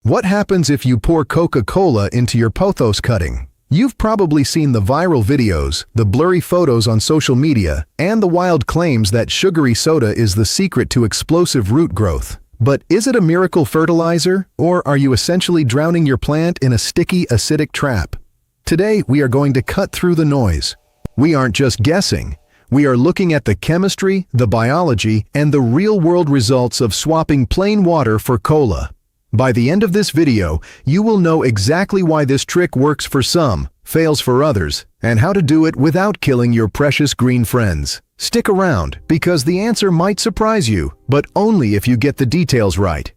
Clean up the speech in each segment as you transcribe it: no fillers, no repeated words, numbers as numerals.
What happens if you pour Coca-Cola into your Pothos cutting? You've probably seen the viral videos, the blurry photos on social media, and the wild claims that sugary soda is the secret to explosive root growth. But is it a miracle fertilizer, or are you essentially drowning your plant in a sticky, acidic trap? Today, we are going to cut through the noise. We aren't just guessing. We are looking at the chemistry, the biology, and the real-world results of swapping plain water for cola. By the end of this video, you will know exactly why this trick works for some, fails for others, and how to do it without killing your precious green friends. Stick around, because the answer might surprise you, but only if you get the details right.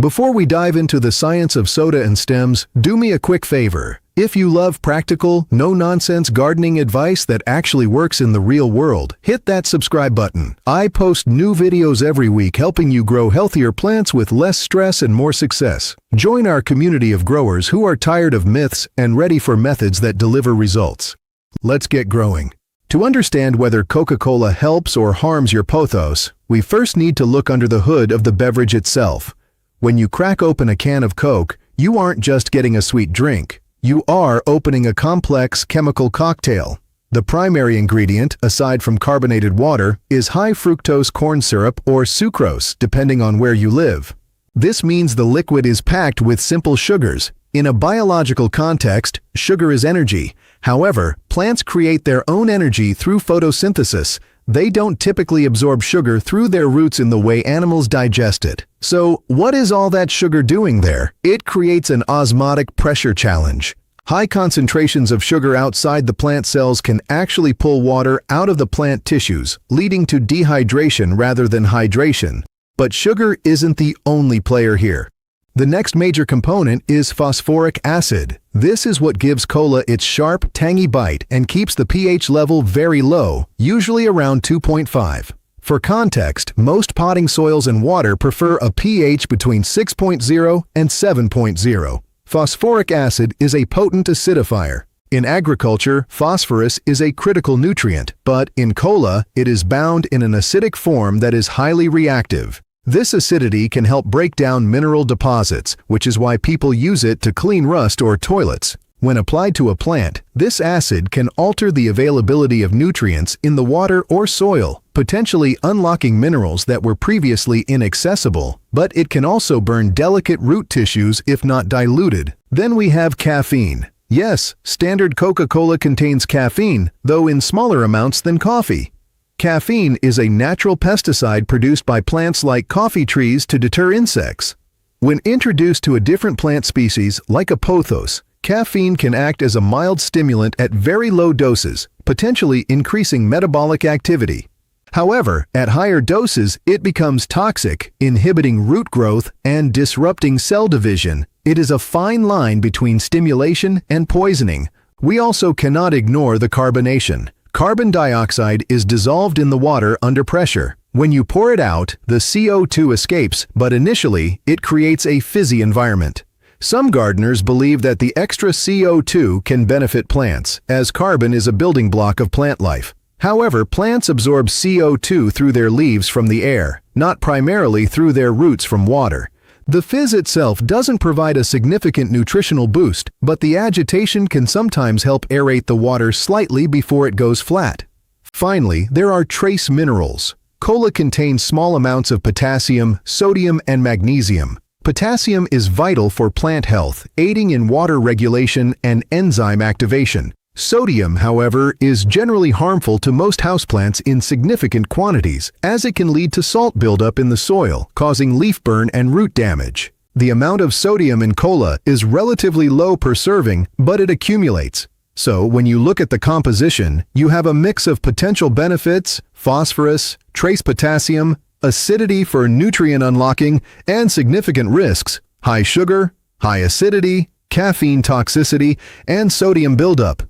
Before we dive into the science of soda and stems, do me a quick favor. If you love practical, no-nonsense gardening advice that actually works in the real world, hit that subscribe button. I post new videos every week helping you grow healthier plants with less stress and more success. Join our community of growers who are tired of myths and ready for methods that deliver results. Let's get growing. To understand whether Coca-Cola helps or harms your pothos, we first need to look under the hood of the beverage itself. When you crack open a can of Coke, you aren't just getting a sweet drink. You are opening a complex chemical cocktail. The primary ingredient, aside from carbonated water, is high fructose corn syrup or sucrose, depending on where you live. This means the liquid is packed with simple sugars. In a biological context, sugar is energy. However, plants create their own energy through photosynthesis. They don't typically absorb sugar through their roots in the way animals digest it. So, what is all that sugar doing there? It creates an osmotic pressure challenge. High concentrations of sugar outside the plant cells can actually pull water out of the plant tissues, leading to dehydration rather than hydration. But sugar isn't the only player here. The next major component is phosphoric acid. This is what gives cola its sharp, tangy bite and keeps the pH level very low, usually around 2.5. For context, most potting soils and water prefer a pH between 6.0 and 7.0. Phosphoric acid is a potent acidifier. In agriculture, phosphorus is a critical nutrient, but in cola, it is bound in an acidic form that is highly reactive. This acidity can help break down mineral deposits, which is why people use it to clean rust or toilets. When applied to a plant, this acid can alter the availability of nutrients in the water or soil, potentially unlocking minerals that were previously inaccessible, but it can also burn delicate root tissues if not diluted. Then we have caffeine. Yes, standard Coca-Cola contains caffeine, though in smaller amounts than coffee. Caffeine is a natural pesticide produced by plants like coffee trees to deter insects. When introduced to a different plant species, like a pothos, caffeine can act as a mild stimulant at very low doses, potentially increasing metabolic activity. However, at higher doses, it becomes toxic, inhibiting root growth and disrupting cell division. It is a fine line between stimulation and poisoning. We also cannot ignore the carbonation. Carbon dioxide is dissolved in the water under pressure. When you pour it out, the CO2 escapes, but initially, it creates a fizzy environment. Some gardeners believe that the extra CO2 can benefit plants, as carbon is a building block of plant life. However, plants absorb CO2 through their leaves from the air, not primarily through their roots from water. The fizz itself doesn't provide a significant nutritional boost, but the agitation can sometimes help aerate the water slightly before it goes flat. Finally, there are trace minerals. Cola contains small amounts of potassium, sodium, and magnesium. Potassium is vital for plant health, aiding in water regulation and enzyme activation. Sodium, however, is generally harmful to most houseplants in significant quantities, as it can lead to salt buildup in the soil, causing leaf burn and root damage. The amount of sodium in cola is relatively low per serving, but it accumulates. So, when you look at the composition, you have a mix of potential benefits: phosphorus, trace potassium, acidity for nutrient unlocking, and significant risks: high sugar, high acidity, caffeine toxicity, and sodium buildup.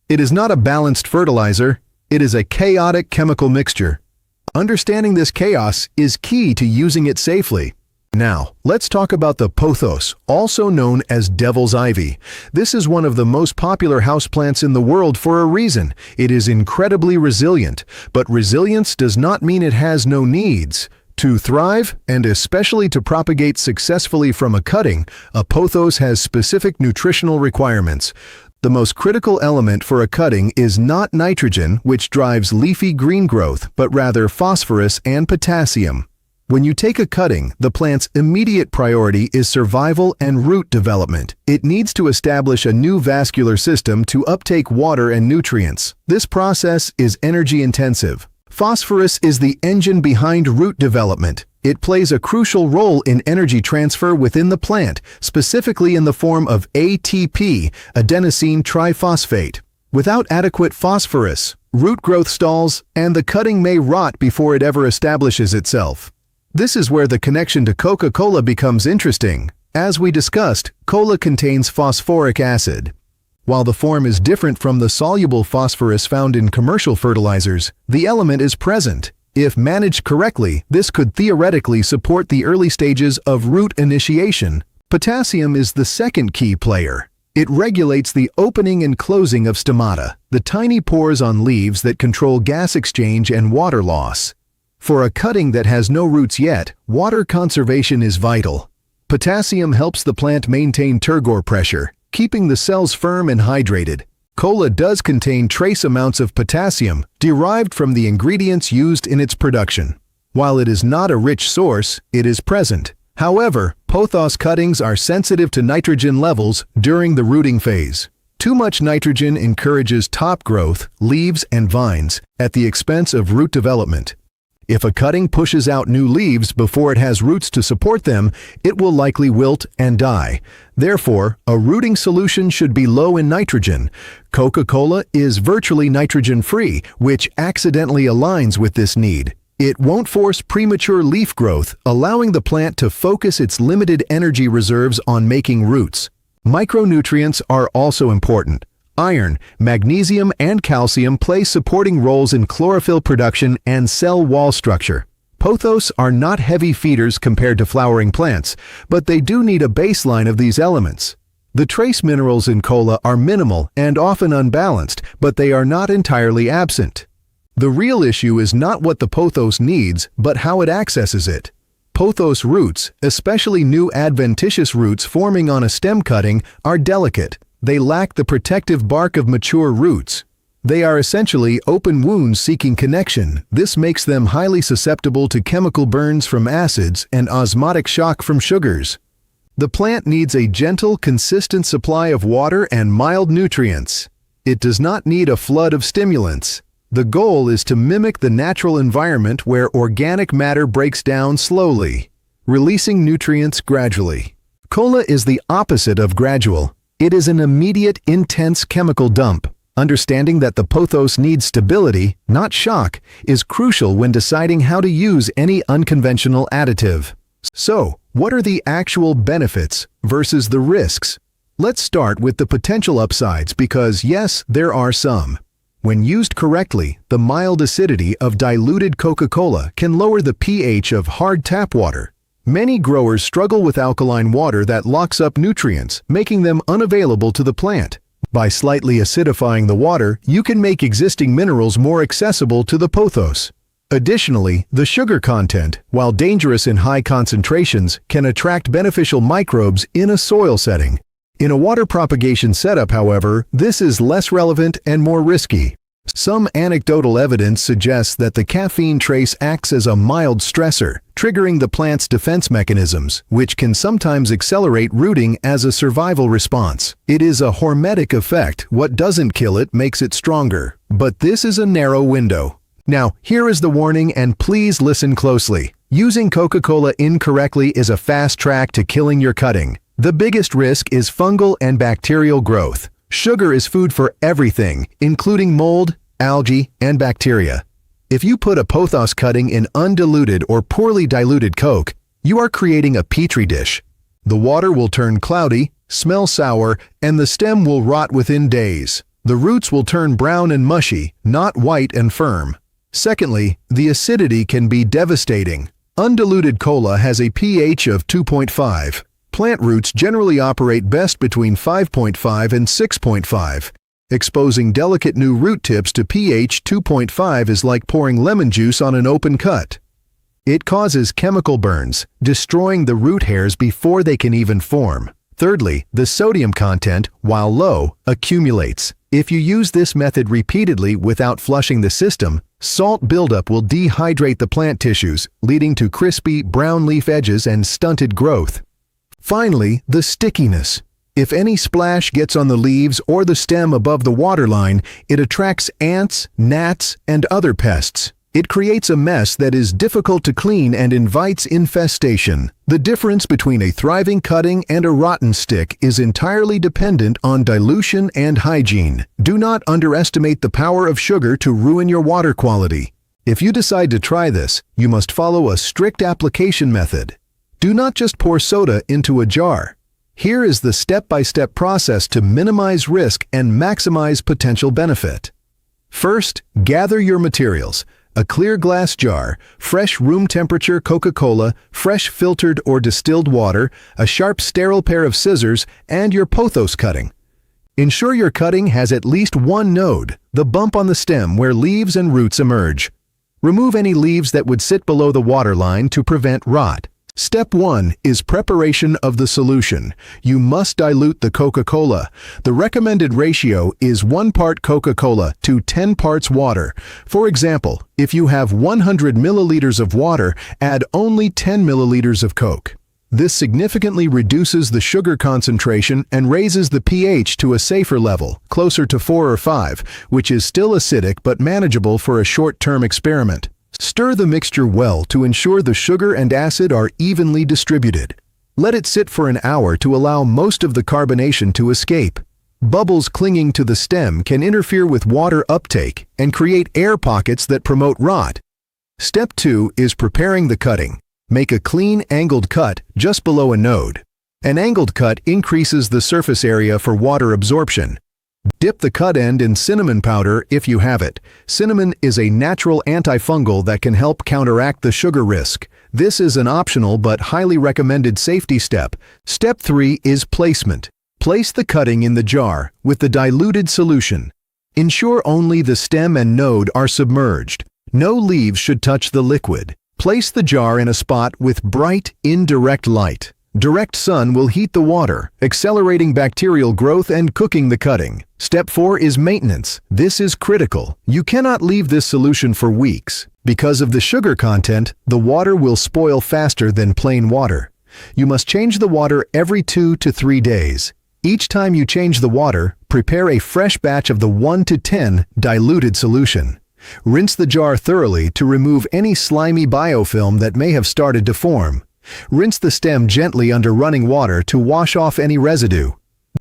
It is not a balanced fertilizer, it is a chaotic chemical mixture. Understanding this chaos is key to using it safely. Now, let's talk about the pothos, also known as devil's ivy. This is one of the most popular houseplants in the world for a reason. It is incredibly resilient, but resilience does not mean it has no needs. To thrive, and especially to propagate successfully from a cutting, a pothos has specific nutritional requirements. The most critical element for a cutting is not nitrogen, which drives leafy green growth, but rather phosphorus and potassium. When you take a cutting, the plant's immediate priority is survival and root development. It needs to establish a new vascular system to uptake water and nutrients. This process is energy-intensive. Phosphorus is the engine behind root development. It plays a crucial role in energy transfer within the plant, specifically in the form of ATP, adenosine triphosphate. Without adequate phosphorus, root growth stalls, and the cutting may rot before it ever establishes itself. This is where the connection to Coca-Cola becomes interesting. As we discussed, cola contains phosphoric acid. While the form is different from the soluble phosphorus found in commercial fertilizers, the element is present. If managed correctly, this could theoretically support the early stages of root initiation. Potassium is the second key player. It regulates the opening and closing of stomata, the tiny pores on leaves that control gas exchange and water loss. For a cutting that has no roots yet, water conservation is vital. Potassium helps the plant maintain turgor pressure, keeping the cells firm and hydrated. Cola does contain trace amounts of potassium derived from the ingredients used in its production. While it is not a rich source, it is present. However, pothos cuttings are sensitive to nitrogen levels during the rooting phase. Too much nitrogen encourages top growth, leaves, and vines at the expense of root development. If a cutting pushes out new leaves before it has roots to support them, it will likely wilt and die. Therefore, a rooting solution should be low in nitrogen. Coca-Cola is virtually nitrogen-free, which accidentally aligns with this need. It won't force premature leaf growth, allowing the plant to focus its limited energy reserves on making roots. Micronutrients are also important. Iron, magnesium, and calcium play supporting roles in chlorophyll production and cell wall structure. Pothos are not heavy feeders compared to flowering plants, but they do need a baseline of these elements. The trace minerals in cola are minimal and often unbalanced, but they are not entirely absent. The real issue is not what the pothos needs, but how it accesses it. Pothos roots, especially new adventitious roots forming on a stem cutting, are delicate. They lack the protective bark of mature roots. They are essentially open wounds seeking connection. This makes them highly susceptible to chemical burns from acids and osmotic shock from sugars. The plant needs a gentle, consistent supply of water and mild nutrients. It does not need a flood of stimulants. The goal is to mimic the natural environment where organic matter breaks down slowly, releasing nutrients gradually. Cola is the opposite of gradual. It is an immediate, intense chemical dump. Understanding that the pothos needs stability, not shock, is crucial when deciding how to use any unconventional additive. So, what are the actual benefits versus the risks? Let's start with the potential upsides because, yes, there are some. When used correctly, the mild acidity of diluted Coca-Cola can lower the pH of hard tap water. Many growers struggle with alkaline water that locks up nutrients, making them unavailable to the plant. By slightly acidifying the water, you can make existing minerals more accessible to the pothos. Additionally, the sugar content, while dangerous in high concentrations, can attract beneficial microbes in a soil setting. In a water propagation setup, however, this is less relevant and more risky. Some anecdotal evidence suggests that the caffeine trace acts as a mild stressor, triggering the plant's defense mechanisms, which can sometimes accelerate rooting as a survival response. It is a hormetic effect. What doesn't kill it makes it stronger. But this is a narrow window. Now, here is the warning, and please listen closely. Using Coca-Cola incorrectly is a fast track to killing your cutting. The biggest risk is fungal and bacterial growth. Sugar is food for everything, including mold, algae, and bacteria. If you put a pothos cutting in undiluted or poorly diluted Coke, you are creating a petri dish. The water will turn cloudy, smell sour, and the stem will rot within days. The roots will turn brown and mushy, not white and firm. Secondly, the acidity can be devastating. Undiluted cola has a pH of 2.5. Plant roots generally operate best between 5.5 and 6.5. Exposing delicate new root tips to pH 2.5 is like pouring lemon juice on an open cut. It causes chemical burns, destroying the root hairs before they can even form. Thirdly, the sodium content, while low, accumulates. If you use this method repeatedly without flushing the system, salt buildup will dehydrate the plant tissues, leading to crispy, brown leaf edges and stunted growth. Finally, the stickiness. If any splash gets on the leaves or the stem above the waterline, it attracts ants, gnats, and other pests. It creates a mess that is difficult to clean and invites infestation. The difference between a thriving cutting and a rotten stick is entirely dependent on dilution and hygiene. Do not underestimate the power of sugar to ruin your water quality. If you decide to try this, you must follow a strict application method. Do not just pour soda into a jar. Here is the step-by-step process to minimize risk and maximize potential benefit. First, gather your materials. A clear glass jar, fresh room temperature Coca-Cola, fresh filtered or distilled water, a sharp sterile pair of scissors, and your Pothos cutting. Ensure your cutting has at least one node, the bump on the stem where leaves and roots emerge. Remove any leaves that would sit below the waterline to prevent rot. Step 1 is preparation of the solution. You must dilute the Coca-Cola. The recommended ratio is 1 part Coca-Cola to 10 parts water. For example, if you have 100 milliliters of water, add only 10 milliliters of Coke. This significantly reduces the sugar concentration and raises the pH to a safer level, closer to 4 or 5, which is still acidic but manageable for a short-term experiment. Stir the mixture well to ensure the sugar and acid are evenly distributed. Let it sit for an hour to allow most of the carbonation to escape. Bubbles clinging to the stem can interfere with water uptake and create air pockets that promote rot. Step 2 is preparing the cutting. Make a clean angled cut just below a node. An angled cut increases the surface area for water absorption. Dip the cut end in cinnamon powder if you have it. Cinnamon is a natural antifungal that can help counteract the sugar risk. This is an optional but highly recommended safety step. Step 3 is placement. Place the cutting in the jar with the diluted solution. Ensure only the stem and node are submerged. No leaves should touch the liquid. Place the jar in a spot with bright, indirect light. Direct sun will heat the water, accelerating bacterial growth and cooking the cutting. Step 4 is maintenance. This is critical. You cannot leave this solution for weeks. Because of the sugar content, the water will spoil faster than plain water. You must change the water every 2 to 3 days. Each time you change the water, prepare a fresh batch of the 1 to 10 diluted solution. Rinse the jar thoroughly to remove any slimy biofilm that may have started to form. Rinse the stem gently under running water to wash off any residue.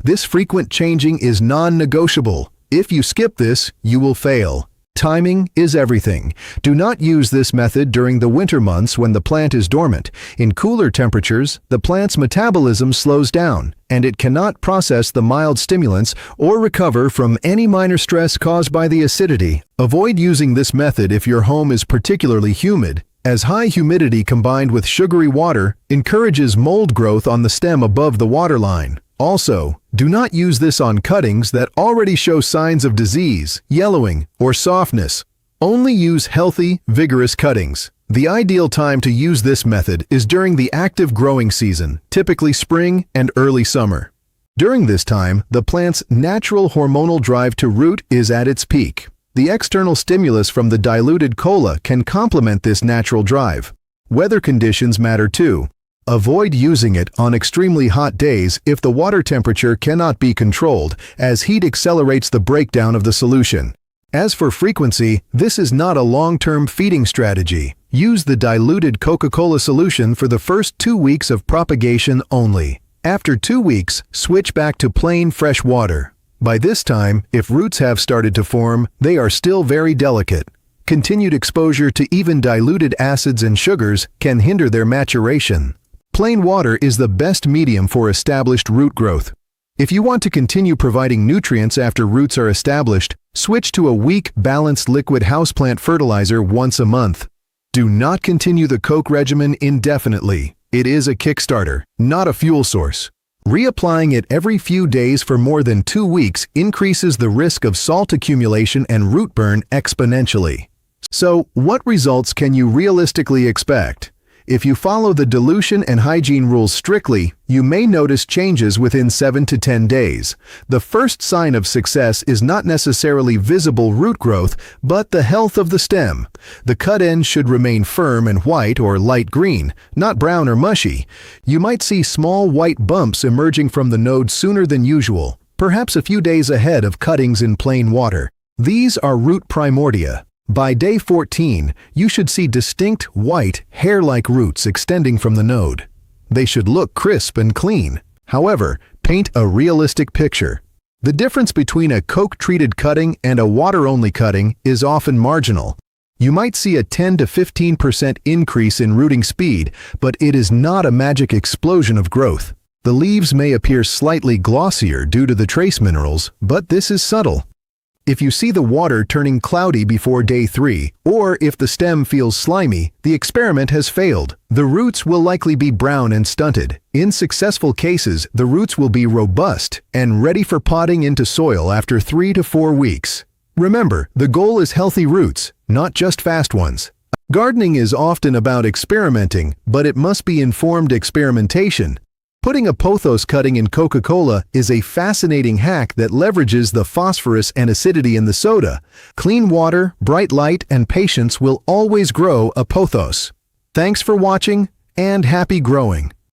This frequent changing is non-negotiable. If you skip this, you will fail. Timing is everything. Do not use this method during the winter months when the plant is dormant. In cooler temperatures, the plant's metabolism slows down, and it cannot process the mild stimulants or recover from any minor stress caused by the acidity. Avoid using this method if your home is particularly humid, as high humidity combined with sugary water encourages mold growth on the stem above the waterline. Also, do not use this on cuttings that already show signs of disease, yellowing, or softness. Only use healthy, vigorous cuttings. The ideal time to use this method is during the active growing season, typically spring and early summer. During this time, the plant's natural hormonal drive to root is at its peak. The external stimulus from the diluted cola can complement this natural drive. Weather conditions matter too. Avoid using it on extremely hot days if the water temperature cannot be controlled, as heat accelerates the breakdown of the solution. As for frequency, this is not a long-term feeding strategy. Use the diluted Coca-Cola solution for the first 2 weeks of propagation only. After 2 weeks, switch back to plain fresh water. By this time, if roots have started to form, they are still very delicate. Continued exposure to even diluted acids and sugars can hinder their maturation. Plain water is the best medium for established root growth. If you want to continue providing nutrients after roots are established, switch to a weak, balanced liquid houseplant fertilizer once a month. Do not continue the Coke regimen indefinitely. It is a kickstarter, not a fuel source. Reapplying it every few days for more than 2 weeks increases the risk of salt accumulation and root burn exponentially. So, what results can you realistically expect? If you follow the dilution and hygiene rules strictly, you may notice changes within 7 to 10 days. The first sign of success is not necessarily visible root growth, but the health of the stem. The cut end should remain firm and white or light green, not brown or mushy. You might see small white bumps emerging from the node sooner than usual, perhaps a few days ahead of cuttings in plain water. These are root primordia. By day 14, you should see distinct, white, hair-like roots extending from the node. They should look crisp and clean. However, paint a realistic picture. The difference between a Coke-treated cutting and a water-only cutting is often marginal. You might see a 10 to 15% increase in rooting speed, but it is not a magic explosion of growth. The leaves may appear slightly glossier due to the trace minerals, but this is subtle. If you see the water turning cloudy before day 3, or if the stem feels slimy, the experiment has failed. The roots will likely be brown and stunted. In successful cases, the roots will be robust and ready for potting into soil after 3 to 4 weeks. Remember, the goal is healthy roots, not just fast ones. Gardening is often about experimenting, but it must be informed experimentation. Putting a Pothos cutting in Coca-Cola is a fascinating hack that leverages the phosphorus and acidity in the soda. Clean water, bright light, and patience will always grow a Pothos. Thanks for watching, and happy growing!